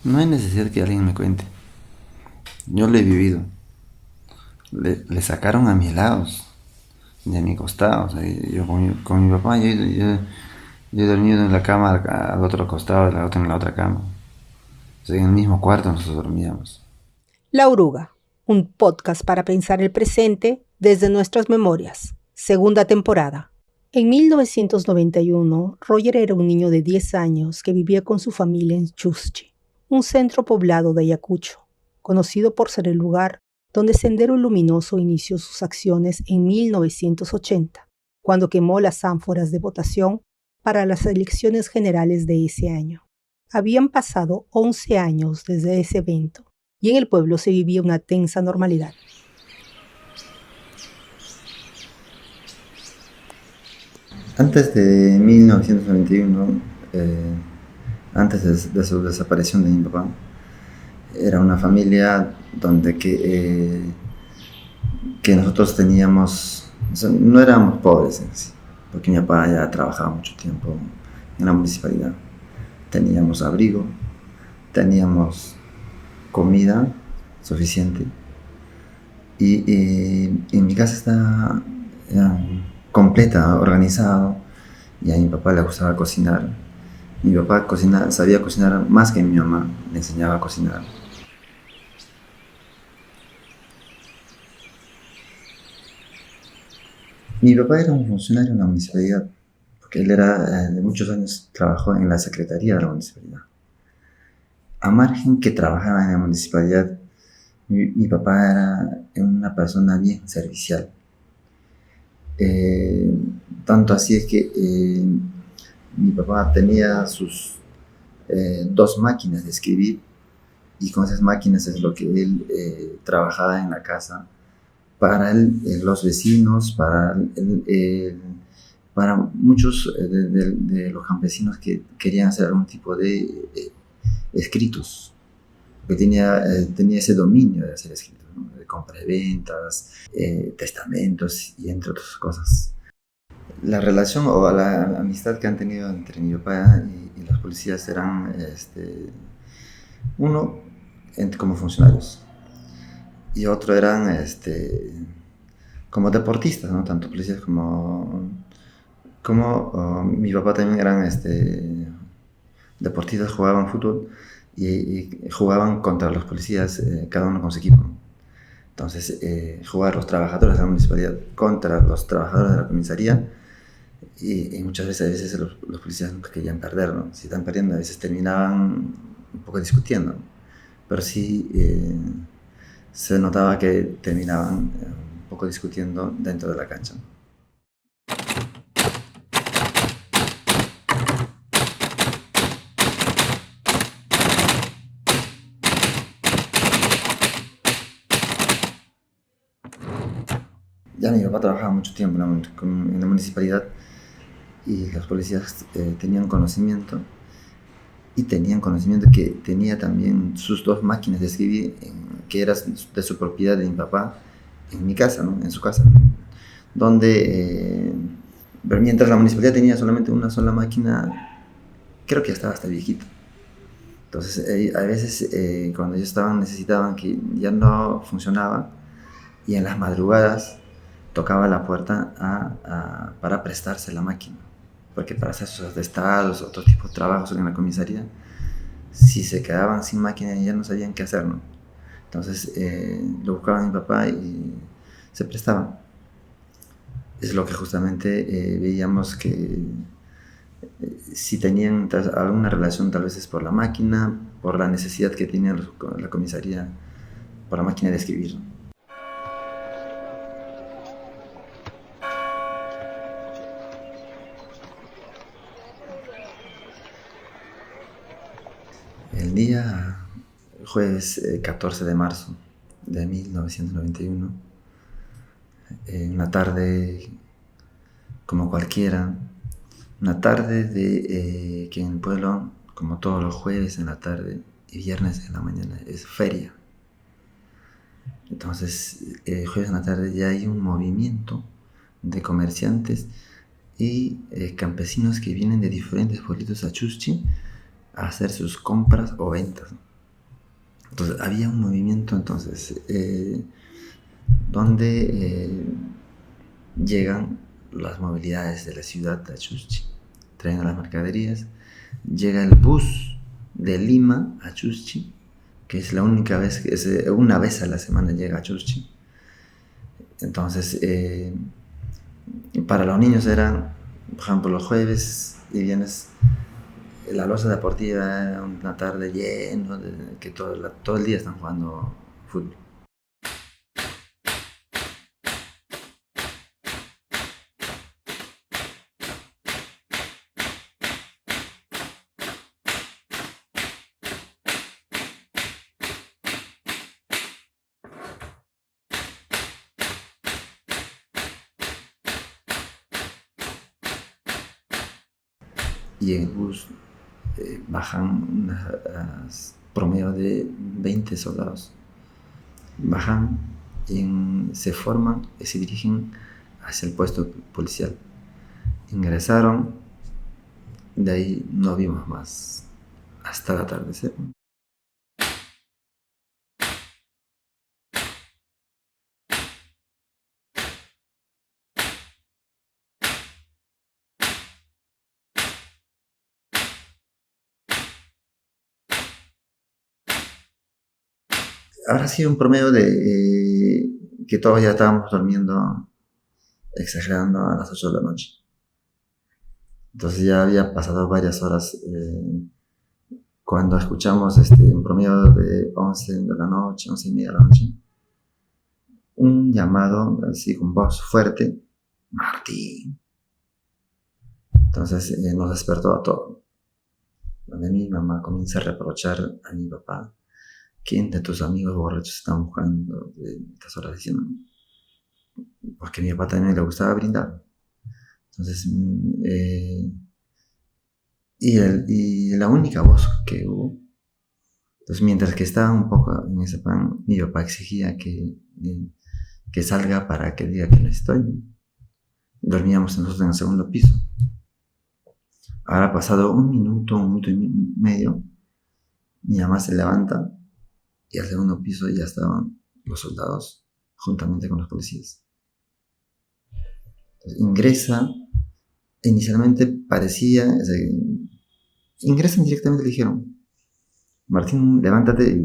No hay necesidad que alguien me cuente. Yo lo he vivido. Le sacaron a mis lados, de mi costado. O sea, yo con mi papá, yo he dormido en la cama al otro costado, la otra en la otra cama. O sea, en el mismo cuarto nosotros dormíamos. La Oruga, un podcast para pensar el presente desde nuestras memorias. Segunda temporada. En 1991, Roger era un niño de 10 años que vivía con su familia en Chuschi, un centro poblado de Ayacucho, conocido por ser el lugar donde Sendero Luminoso inició sus acciones en 1980, cuando quemó las ánforas de votación para las elecciones generales de ese año. Habían pasado 11 años desde ese evento y en el pueblo se vivía una tensa normalidad. Antes de 1991, antes de su desaparición de mi papá, era una familia donde que nosotros teníamos, o sea, no éramos pobres en sí, porque mi papá ya trabajaba mucho tiempo en la municipalidad. Teníamos abrigo, teníamos comida suficiente y mi casa está completa, organizado, y a mi papá le gustaba cocinar. Mi papá sabía cocinar más que mi mamá, le enseñaba a cocinar. Mi papá era un funcionario en la municipalidad, porque él era de muchos años, trabajó en la secretaría de la municipalidad. A margen que trabajaba en la municipalidad, mi papá era una persona bien servicial. Eh, Tanto así es que mi papá tenía sus dos máquinas de escribir, y con esas máquinas es lo que él trabajaba en la casa para los vecinos, para muchos de los campesinos que querían hacer algún tipo de escritos, que tenía ese dominio de hacer escritos, ¿no? De compra y ventas, testamentos y entre otras cosas. La relación o la amistad que han tenido entre mi papá y los policías eran, uno como funcionarios y otro eran como deportistas, ¿no? Tanto policías como mi papá también eran deportistas, jugaban fútbol y jugaban contra los policías, cada uno con su equipo. Entonces, jugar los trabajadores de la municipalidad contra los trabajadores de la comisaría, y muchas veces los policías nunca querían perder, ¿no? Si están perdiendo, a veces terminaban un poco discutiendo, pero sí se notaba que terminaban un poco discutiendo dentro de la cancha. Ya mi papá trabajaba mucho tiempo en la municipalidad, y los policías tenían conocimiento que tenía también sus dos máquinas de escribir, que eran de su propiedad de mi papá, en mi casa, ¿no? En su casa, donde pero mientras la municipalidad tenía solamente una sola máquina, creo que ya estaba hasta viejito. Entonces a veces cuando ellos necesitaban, que ya no funcionaba, y en las madrugadas tocaba la puerta para prestarse la máquina, porque para hacer sus atestados, otro tipo de trabajos en la comisaría, si se quedaban sin máquina ya no sabían qué hacer, ¿no? Entonces lo buscaban a mi papá y se prestaban. Es lo que justamente veíamos que si tenían alguna relación, tal vez es por la máquina, por la necesidad que tenía la comisaría por la máquina de escribir. El día jueves 14 de marzo de 1991, una tarde como cualquiera, una tarde que en el pueblo, como todos los jueves en la tarde, y viernes en la mañana es feria. Entonces, jueves en la tarde ya hay un movimiento de comerciantes y campesinos que vienen de diferentes pueblitos a Chuschi a hacer sus compras o ventas. Entonces, había un movimiento entonces donde llegan las movilidades de la ciudad de Chuschi, traen las mercaderías, llega el bus de Lima a Chuschi, que es la única vez, que es una vez a la semana llega a Chuschi. Entonces, para los niños eran, por ejemplo, los jueves y viernes, la loza deportiva, una tarde lleno, que todo el día están jugando fútbol. Y en el bus bajan promedio de 20 soldados. Bajan y se forman y se dirigen hacia el puesto policial. Ingresaron, de ahí no vimos más hasta el atardecer. Habrá sido un promedio de que todos ya estábamos durmiendo, exagerando, a las 8 de la noche. Entonces ya había pasado varias horas cuando escuchamos un promedio de 11 de la noche, 11 y media de la noche, un llamado así con voz fuerte: Martín. Entonces nos despertó a todos. Donde mi mamá comienza a reprochar a mi papá: ¿quién de tus amigos borrachos están buscando de estas horas? Diciendo, porque a mi papá también le gustaba brindar. Entonces, y la única voz que hubo, entonces mientras que estaba un poco en ese plan, mi papá exigía que salga para que diga que no estoy. Dormíamos nosotros en el segundo piso. Ahora pasado un minuto y medio, mi mamá se levanta y al segundo piso ya estaban los soldados juntamente con los policías. Entonces, ingresa, inicialmente parecía, ingresan directamente, le dijeron: Martín, levántate.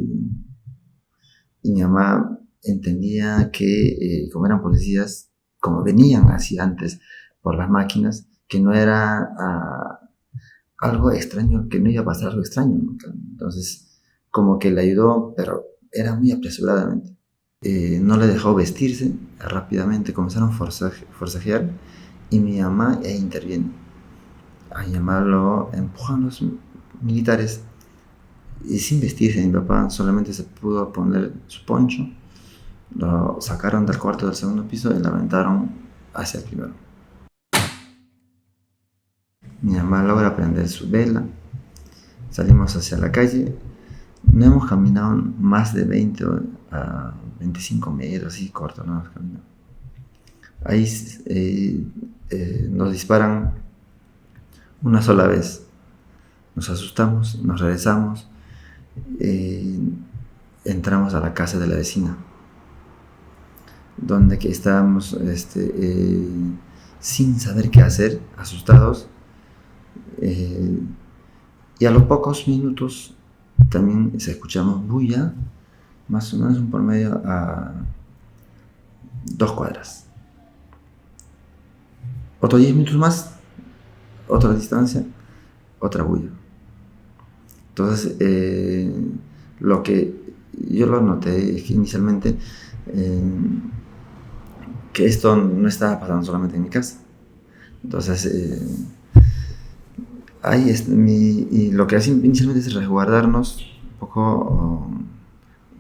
Y mi mamá entendía que como eran policías, como venían así antes por las máquinas, que no era algo extraño, que no iba a pasar algo extraño nunca. Entonces, como que le ayudó, pero era muy apresuradamente. No le dejó vestirse rápidamente, comenzaron a forcejear y mi mamá interviene. A mi mamá lo empujan los militares y sin vestirse mi papá solamente se pudo poner su poncho, lo sacaron del cuarto del segundo piso y lo aventaron hacia el primero. Mi mamá logra prender su vela, salimos hacia la calle, no hemos caminado más de 20 a 25 metros, así corto, no hemos caminado. Ahí nos disparan una sola vez, nos asustamos, nos regresamos, entramos a la casa de la vecina, donde que estábamos sin saber qué hacer, asustados, y a los pocos minutos también escuchamos bulla, más o menos por medio a 2 cuadras. Otros 10 minutos más, otra distancia, otra bulla. Entonces, lo que yo lo noté es que inicialmente que esto no estaba pasando solamente en mi casa. Entonces, y lo que hace inicialmente es resguardarnos un poco,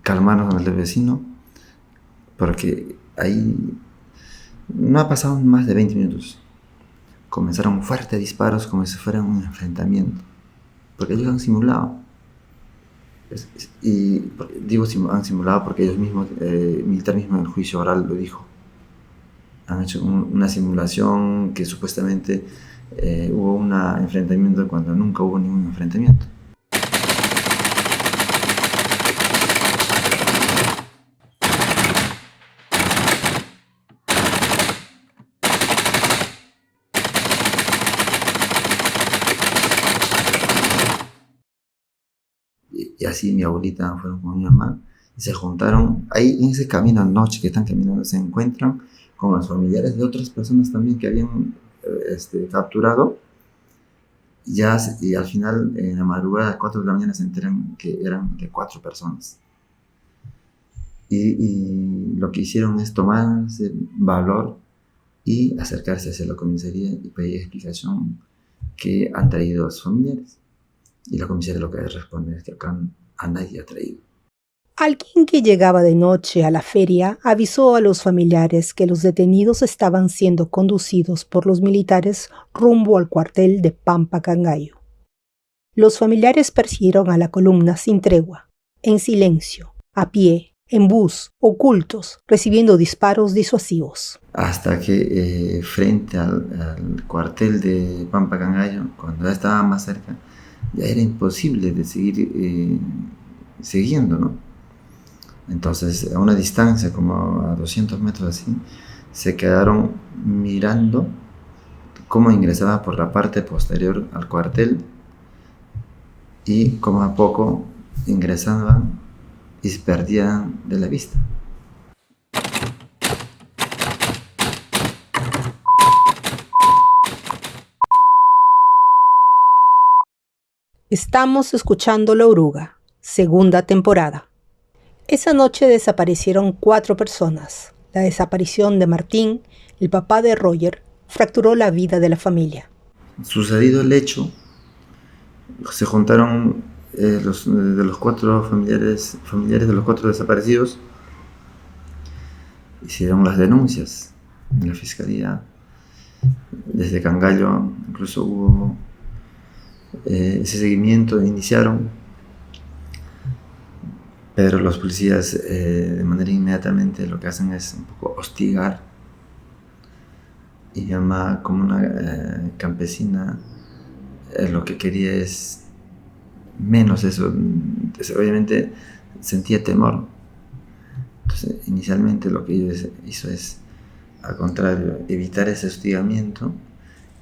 calmarnos con el vecino, porque ahí no ha pasado más de 20 minutos. Comenzaron fuertes disparos como si fuera un enfrentamiento, porque ellos han simulado. Y digo han simulado porque ellos mismos, el militar mismo en el juicio oral lo dijo. Han hecho una simulación que supuestamente hubo un enfrentamiento cuando nunca hubo ningún enfrentamiento. Y así mi abuelita fueron con mi mamá y se juntaron ahí en ese camino anoche que están caminando, se encuentran con los familiares de otras personas también que habían capturado. Y al final, en la madrugada, a las 4 de la mañana, se enteran que eran de 4 personas. Y lo que hicieron es tomarse valor y acercarse hacia la comisaría y pedir explicación que han traído a sus familiares. Y la comisaría lo que responde es que acá a nadie ha traído. Alguien que llegaba de noche a la feria avisó a los familiares que los detenidos estaban siendo conducidos por los militares rumbo al cuartel de Pampa Cangallo. Los familiares persiguieron a la columna sin tregua, en silencio, a pie, en bus, ocultos, recibiendo disparos disuasivos. Hasta que frente al cuartel de Pampa Cangallo, cuando ya estaba más cerca, ya era imposible de seguir siguiendo, ¿no? Entonces, a una distancia como a 200 metros así, se quedaron mirando cómo ingresaba por la parte posterior al cuartel y cómo a poco ingresaban y se perdían de la vista. Estamos escuchando La Oruga, segunda temporada. Esa noche desaparecieron 4 personas. La desaparición de Martín, el papá de Roger, fracturó la vida de la familia. Sucedido el hecho, se juntaron de los 4 familiares de los 4 desaparecidos, hicieron las denuncias en la fiscalía. Desde Cangallo incluso hubo ese seguimiento, iniciaron, pero los policías de manera inmediatamente lo que hacen es un poco hostigar. Y mi mamá, como una campesina, lo que quería es menos eso. Entonces, obviamente sentía temor. Entonces, inicialmente lo que ella hizo es, al contrario, evitar ese hostigamiento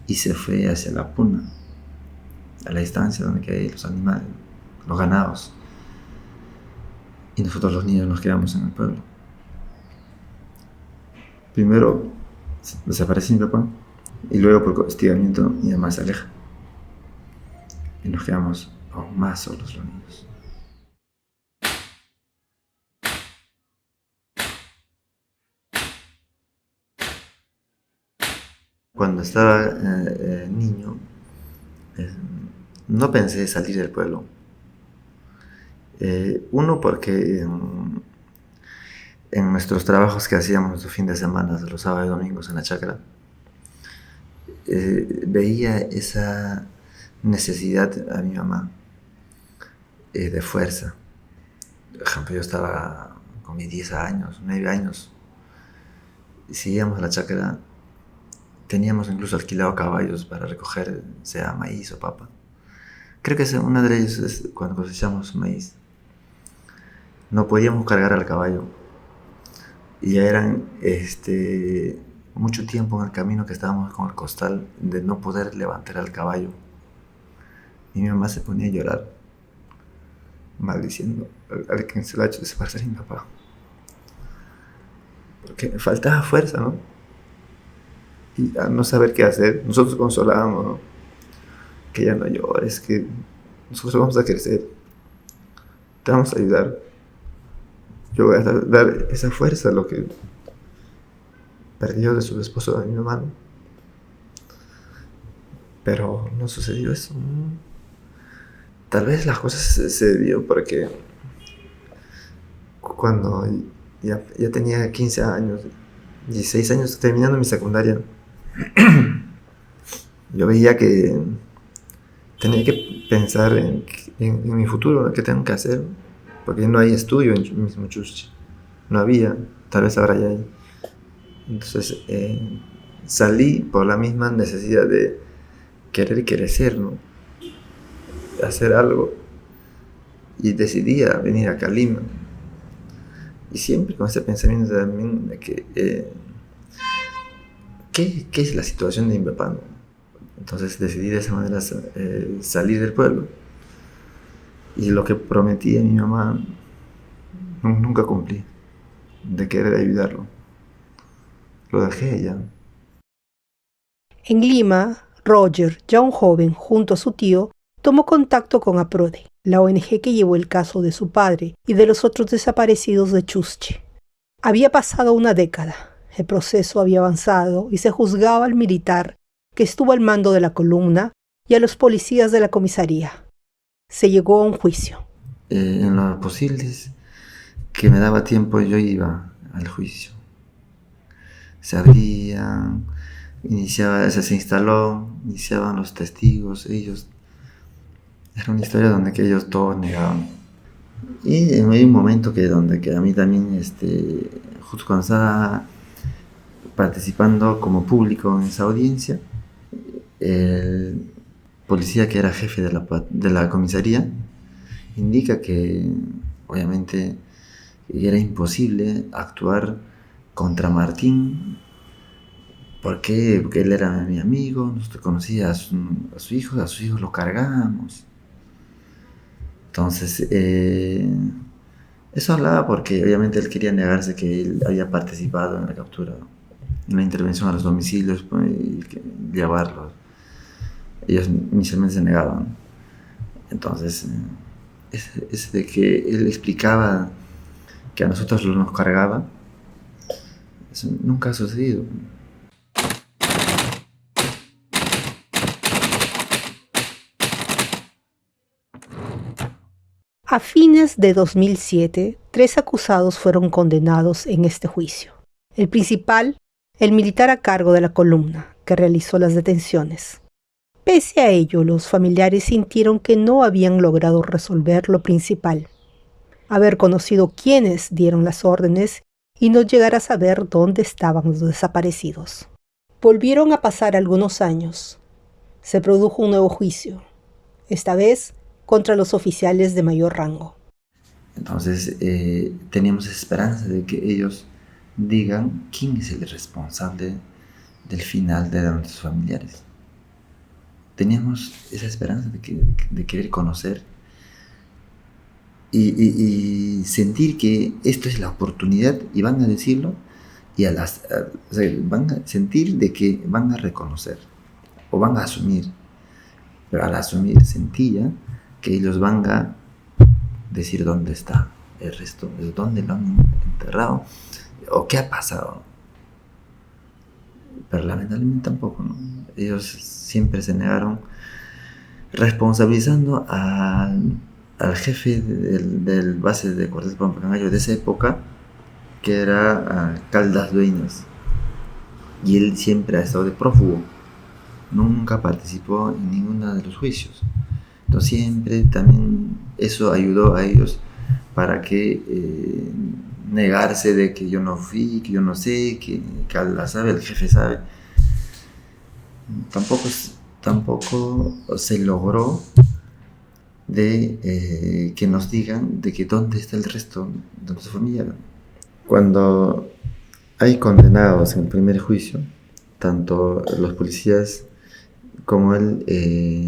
y se fue hacia la puna, a la distancia donde hay los animales, los ganados. Y nosotros los niños nos quedamos en el pueblo. Primero desaparece mi papá y luego por hostigamiento mi mamá se aleja. Y nos quedamos aún más solos los niños. Cuando estaba niño, no pensé salir del pueblo. Uno, porque en nuestros trabajos que hacíamos los fines de semana, los sábados y domingos en la chacra, veía esa necesidad a mi mamá de fuerza. Por ejemplo, yo estaba con mis 10 años, 9 años, y si íbamos a la chacra, teníamos incluso alquilado caballos para recoger, sea maíz o papa. Creo que una de ellas es cuando cosechamos maíz. No podíamos cargar al caballo. Y ya eran mucho tiempo en el camino que estábamos con el costal de no poder levantar al caballo. Y mi mamá se ponía a llorar, maldiciendo al que se lo ha hecho desaparecer a mi papá. Porque faltaba fuerza, ¿no? Y al no saber qué hacer, nosotros consolábamos, ¿no? Que ya no llores, que nosotros vamos a crecer, te vamos a ayudar. Yo voy a dar esa fuerza a lo que perdió de su esposo, de mi mamá, ¿no? Pero no sucedió eso. Tal vez las cosas se debió porque cuando ya tenía 15 años, 16 años, terminando mi secundaria, yo veía que tenía que pensar en mi futuro, qué tengo que hacer, porque no hay estudio en mismo Chuschi, no había, tal vez ahora ya hay. Entonces salí por la misma necesidad de querer crecer, ¿no? Hacer algo, y decidí a venir acá a Lima, y siempre con ese pensamiento también de que ¿qué es la situación de mi papá, ¿no? Entonces decidí de esa manera salir del pueblo, y lo que prometí a mi mamá nunca cumplí, de querer ayudarlo, lo dejé ya. En Lima, Roger, ya un joven, junto a su tío, tomó contacto con APRODE, la ONG que llevó el caso de su padre y de los otros desaparecidos de Chuschi. Había pasado una década, el proceso había avanzado y se juzgaba al militar que estuvo al mando de la columna y a los policías de la comisaría. Se llegó a un juicio. En lo posible que me daba tiempo, yo iba al juicio. Se abría, se instaló, iniciaban los testigos, ellos. Era una historia donde que ellos todos negaban. Y en un momento donde a mí también, justo cuando estaba participando como público en esa audiencia, el policía que era jefe de la comisaría indica que obviamente era imposible actuar contra Martín. ¿Por qué? Porque él era mi amigo, nosotros conocía a sus hijos los cargamos. Entonces, eso hablaba porque obviamente él quería negarse que él había participado en la captura, en la intervención a los domicilios, pues, y llevarlos. Ellos inicialmente se negaban. Entonces, ese de que él explicaba que a nosotros nos cargaba, eso nunca ha sucedido. A fines de 2007, 3 acusados fueron condenados en este juicio. El principal, el militar a cargo de la columna, que realizó las detenciones. Pese a ello, los familiares sintieron que no habían logrado resolver lo principal: haber conocido quiénes dieron las órdenes y no llegar a saber dónde estaban los desaparecidos. Volvieron a pasar algunos años. Se produjo un nuevo juicio, esta vez contra los oficiales de mayor rango. Entonces teníamos esperanza de que ellos digan quién es el responsable del final de nuestros familiares. Teníamos esa esperanza de querer conocer y sentir que esto es la oportunidad, y van a decirlo, y van a sentir de que van a reconocer o van a asumir. Pero al asumir sentía que ellos van a decir dónde está el resto, de dónde lo han enterrado o qué ha pasado. Pero lamentablemente tampoco, ¿no? Ellos siempre se negaron, responsabilizando al jefe del base de Cuartel Pampacangallo de esa época, que era Caldas Dueñas, y él siempre ha estado de prófugo, nunca participó en ninguno de los juicios. Entonces siempre también eso ayudó a ellos para que negarse de que yo no fui, que yo no sé, que Caldas sabe, el jefe sabe. Tampoco se logró de que nos digan de que dónde está el resto de nuestra familia. Cuando hay condenados en el primer juicio, tanto los policías como el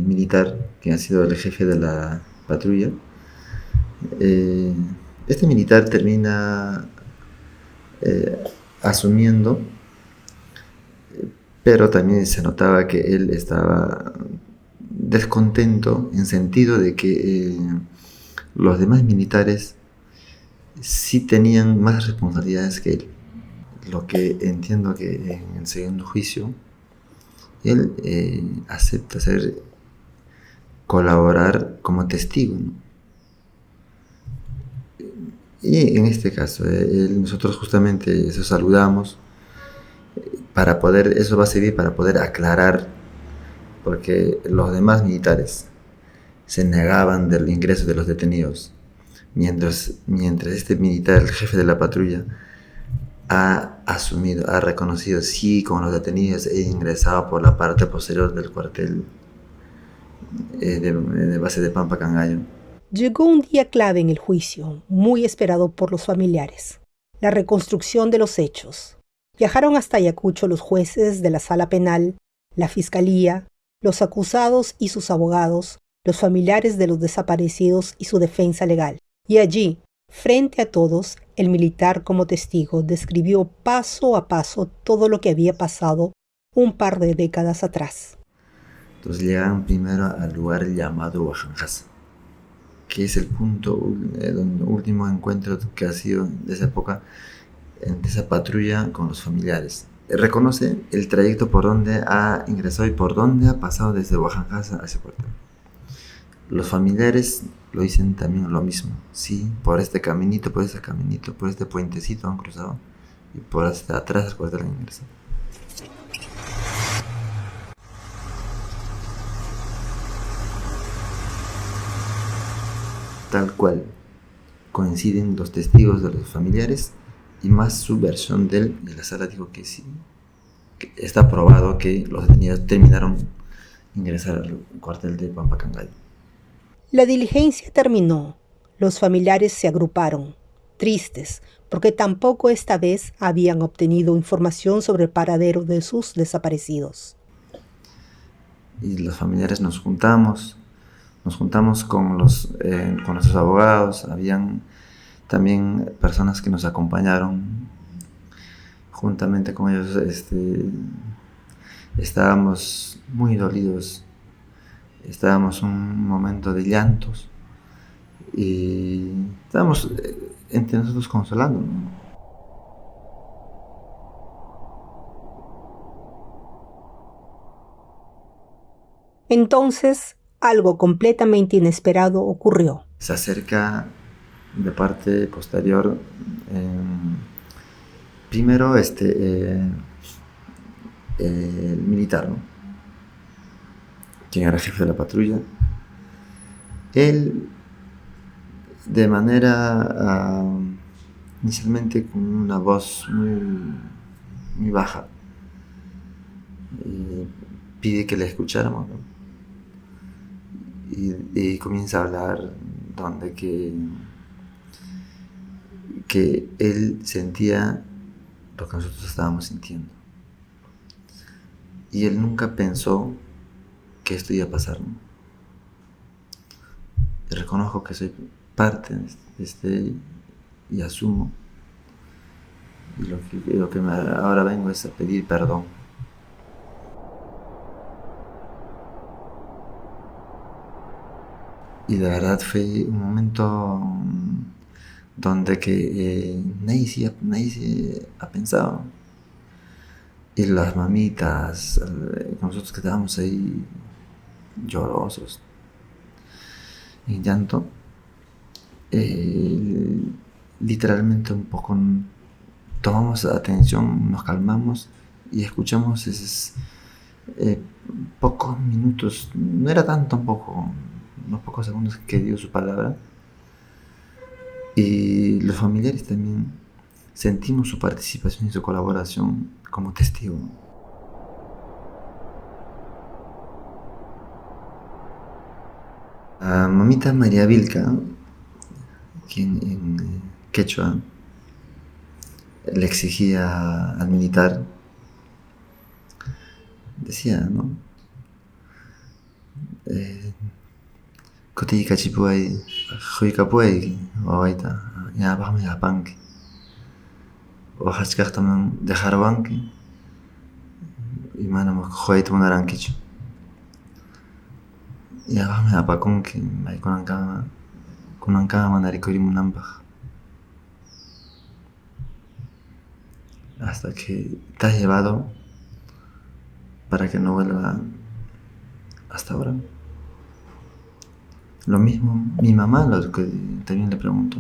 militar, que ha sido el jefe de la patrulla, este militar termina asumiendo, pero también se notaba que él estaba descontento en sentido de que los demás militares sí tenían más responsabilidades que él. Lo que entiendo que en el segundo juicio él acepta colaborar como testigo, ¿no? Y en este caso nosotros justamente eso saludamos, eso va a servir para poder aclarar, porque los demás militares se negaban del ingreso de los detenidos, mientras este militar, el jefe de la patrulla, ha reconocido, sí, con los detenidos he ingresado por la parte posterior del cuartel de base de Pampa Cangallo. Llegó un día clave en el juicio, muy esperado por los familiares: la reconstrucción de los hechos. Viajaron hasta Ayacucho los jueces de la sala penal, la fiscalía, los acusados y sus abogados, los familiares de los desaparecidos y su defensa legal. Y allí, frente a todos, el militar como testigo describió paso a paso todo lo que había pasado un par de décadas atrás. Entonces llegan primero al lugar llamado Huajanjasa, que es el punto, último encuentro que ha sido de esa época, entre esa patrulla con los familiares. Reconoce el trayecto por donde ha ingresado y por donde ha pasado desde Huajanjasa a ese puerto. Los familiares lo dicen también lo mismo. Sí, por este caminito, por ese caminito, por este puentecito han cruzado y por hasta atrás del cuartel han ingresado. Tal cual coinciden los testigos de los familiares y más su versión de la sala. Dijo que sí, que está probado que los detenidos terminaron ingresar al cuartel de Pampa Cangallo. La diligencia terminó. Los familiares se agruparon, tristes, porque tampoco esta vez habían obtenido información sobre el paradero de sus desaparecidos. Y los familiares nos juntamos con nuestros abogados. Habían también personas que nos acompañaron. Juntamente con ellos estábamos muy dolidos. Estábamos en un momento de llantos y estábamos entre nosotros consolando, ¿no? Entonces, algo completamente inesperado ocurrió. Se acerca de parte posterior, primero el militar, ¿no? Quien era jefe de la patrulla. Él, de manera inicialmente con una voz muy baja, pide que le escucháramos, ¿no? Y comienza a hablar donde que él sentía lo que nosotros estábamos sintiendo. Y él nunca pensó que esto iba a pasar, ¿no? Y reconozco que soy parte de y asumo. Y lo que ahora vengo es a pedir perdón. Y de verdad fue un momento donde que nadie se ha pensado. Y las mamitas, nosotros que estábamos ahí llorosos, en llanto, literalmente un poco tomamos atención, nos calmamos y escuchamos esos pocos minutos, no era tan tampoco, unos pocos segundos que dio su palabra. Y los familiares también sentimos su participación y su colaboración como testigo. A mamita María Vilca, quien en quechua le exigía al militar, decía, ¿no? Koti kachipuay, juikapuay, wawaita, ya bajame a panque. O hachkachtaman dejar banque, y manamos juaita un aranquicho. Ya bajame a paconque, may kunankama manarikurimunambaj. Hasta que te has llevado para que no vuelva hasta ahora. Lo mismo mi mamá, lo que también le preguntó.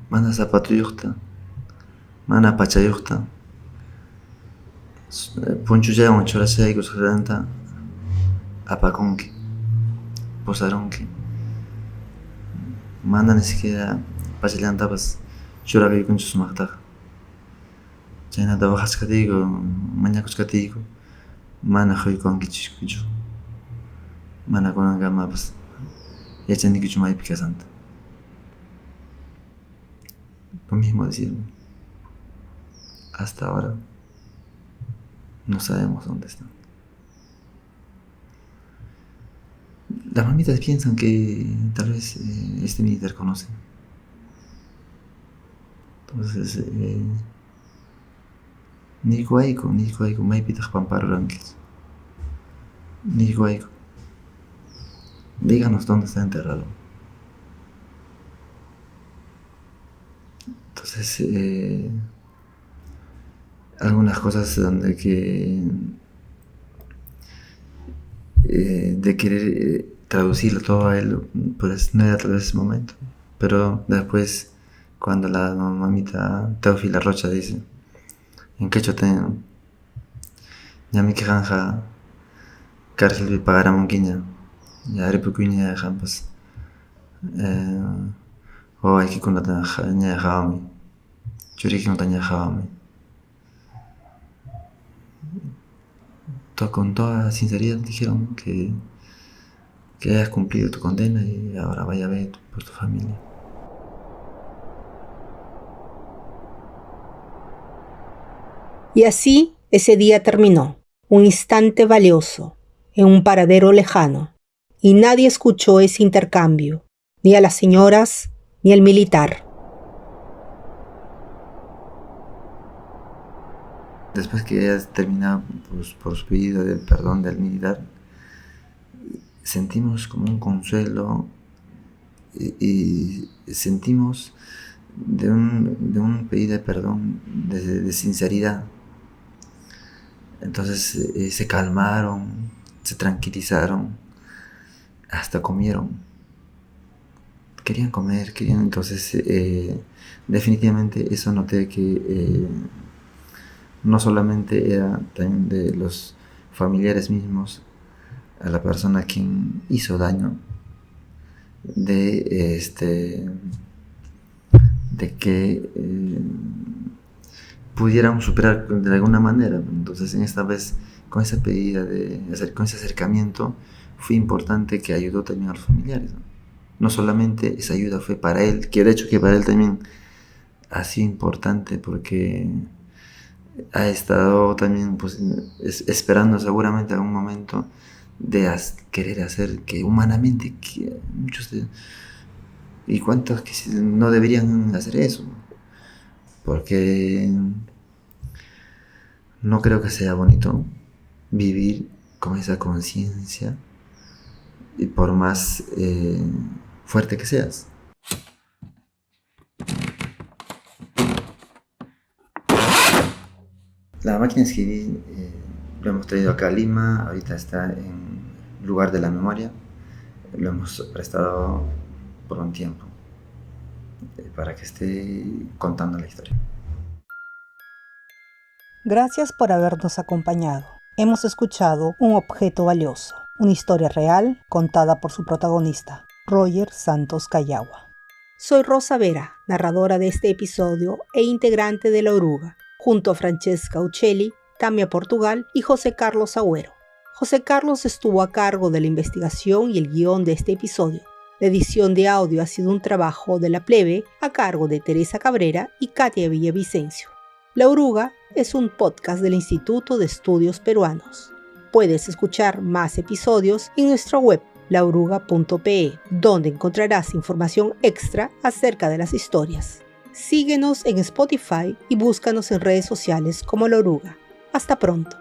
Mana zapatuyuqta, mana pachayuqta, punchullawan churasaykus qranta, apaconqui, posaronqui. Mana ni siquiera pachallantapas churaraykunchu sumaqtaqa. Chaynata waqasqatiyku, mañakusqatiyku, mana quykunkichikuchu. Mana kunankamapas yachanikuchu maypi kasanta. Lo mismo decir, hasta ahora no sabemos dónde están. Las mamitas piensan que tal vez este militar conoce. Entonces, ni guayco, maypitaj pamparo ranquis. Ni guayco. Díganos dónde está enterrado. Entonces, algunas cosas donde que de querer traducirlo todo a él, pues no era tal vez ese momento. Pero después, cuando la mamita Teófila Rocha dice, en quechua tengo, ya mi quejanja, cárcel de pagar a monquiña, ya repucuña de jampas, o hay que con la taña de jabami, churique con taña de jabami. Con toda sinceridad dijeron que hayas cumplido tu condena y ahora vaya a ver por tu familia. Y así ese día terminó, un instante valioso, en un paradero lejano, y nadie escuchó ese intercambio, ni a las señoras, ni al militar. Después que hayas terminado por su pedido de perdón del militar, sentimos como un consuelo y sentimos de un pedido de perdón de sinceridad. Entonces se calmaron, se tranquilizaron, hasta comieron. Querían comer, entonces definitivamente eso noté que no solamente era también de los familiares mismos, a la persona a quien hizo daño, de que pudieran superar de alguna manera. Entonces, en esta vez, con esa pedida con ese acercamiento, fue importante que ayudó también a los familiares. No solamente esa ayuda fue para él, que de hecho que para él también ha sido importante porque ha estado también pues, esperando seguramente algún momento de querer hacer que humanamente que muchos y cuántos que no deberían hacer eso, porque no creo que sea bonito vivir con esa conciencia y por más fuerte que seas. La máquina de escribir lo hemos traído acá a Lima, ahorita está en lugar de la memoria, lo hemos prestado por un tiempo para que esté contando la historia. Gracias por habernos acompañado. Hemos escuchado Un objeto valioso, una historia real contada por su protagonista, Roger Santos Cayagua. Soy Rosa Vera, narradora de este episodio e integrante de La Oruga, junto a Francesca Uccelli, Tamia Portugal y José Carlos Agüero. José Carlos estuvo a cargo de la investigación y el guión de este episodio. La edición de audio ha sido un trabajo de La Plebe a cargo de Teresa Cabrera y Katia Villavicencio. La Oruga es un podcast del Instituto de Estudios Peruanos. Puedes escuchar más episodios en nuestra web laoruga.pe, donde encontrarás información extra acerca de las historias. Síguenos en Spotify y búscanos en redes sociales como La Oruga. Hasta pronto.